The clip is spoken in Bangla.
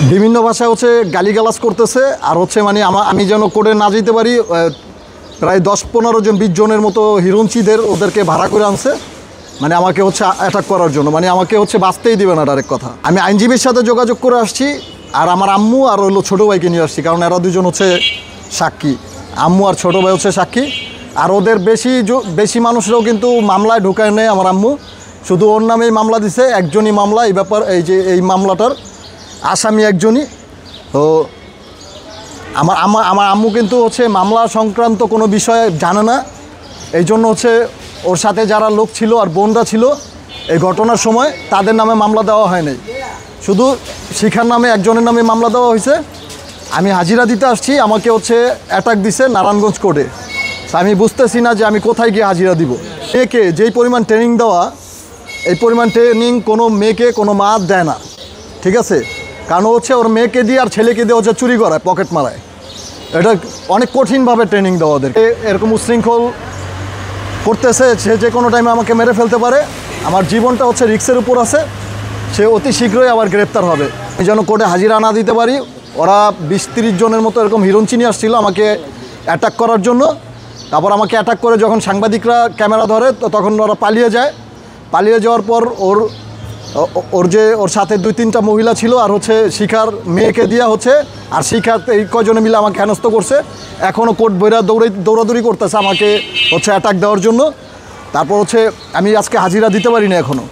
বিভিন্ন ভাষায় হচ্ছে গালিগালাজ করতেছে আর হচ্ছে মানে আমি যেন কোর্টে না যেতে পারি। প্রায় 10-15 জন 20 জনের মতো হিরোঞ্চিদের ওদেরকে ভাড়া করে আনছে, মানে আমাকে হচ্ছে অ্যাটাক করার জন্য, মানে আমাকে হচ্ছে বাঁচতেই দিবে না ডাইরেক্ট কথা। আমি আইনজীবীর সাথে যোগাযোগ করে আসছি, আর আমার আম্মু আর হলো ছোটো ভাইকে নিয়ে আসছি, কারণ এরা দুজন হচ্ছে সাক্ষী। আম্মু আর ছোটো ভাই হচ্ছে সাক্ষী। আর ওদের বেশি মানুষরাও কিন্তু মামলায় ঢুকায় নেয় আমার আম্মু, শুধু ওর নামেই মামলা দিছে, একজনই মামলা। এই ব্যাপার এই মামলাটার আসামি একজনই। তো আমার আম্মু কিন্তু হচ্ছে মামলা সংক্রান্ত কোনো বিষয়ে জানে না, এই জন্য হচ্ছে ওর সাথে যারা লোক ছিল আর বোনরা ছিল এই ঘটনার সময় তাদের নামে মামলা দেওয়া হয়নি, শুধু শিখার নামে একজনের নামে মামলা দেওয়া হয়েছে। আমি হাজিরা দিতে আসছি, আমাকে হচ্ছে অ্যাটাক দিছে নারায়ণগঞ্জ কোর্টে। আমি বুঝতেছি না যে আমি কোথায় গিয়ে হাজিরা দিব। মেয়েকে যেই পরিমাণ ট্রেনিং দেওয়া, এই পরিমাণ ট্রেনিং কোনো মেয়েকে কোনো মা দেয় না, ঠিক আছে? কারণ হচ্ছে ওর মেয়েকে দিয়ে আর ছেলেকে দিয়ে হচ্ছে চুরি করায়, পকেট মারায়। এটা অনেক কঠিনভাবে ট্রেনিং দেওয়া ওদের। এরকম উশৃঙ্খল করতেছে, সে যে কোনো টাইমে আমাকে মেরে ফেলতে পারে। আমার জীবনটা হচ্ছে রিস্কের উপর আছে, সে অতি শীঘ্রই আবার গ্রেপ্তার হবে। আমি যেন কোর্টে হাজিরা না দিতে পারি। ওরা 20-30 জনের মতো এরকম হিরোঞ্চি নিয়ে আসছিল আমাকে অ্যাটাক করার জন্য। তারপর আমাকে অ্যাটাক করে যখন সাংবাদিকরা ক্যামেরা ধরে, তো তখন ওরা পালিয়ে যায়। পালিয়ে যাওয়ার পর ওর সাথে 2-3টা মহিলা ছিল, আর হচ্ছে শিখার মেয়েকে দিয়া হচ্ছে, আর শিখার এই কয়জনে মিলে আমাকে হেনস্থ করছে। এখনও কোর্ট বইরা দৌড়াদৌড়ি করতেছে আমাকে হচ্ছে অ্যাটাক দেওয়ার জন্য। তারপর হচ্ছে আমি আজকে হাজিরা দিতে পারি না এখনও।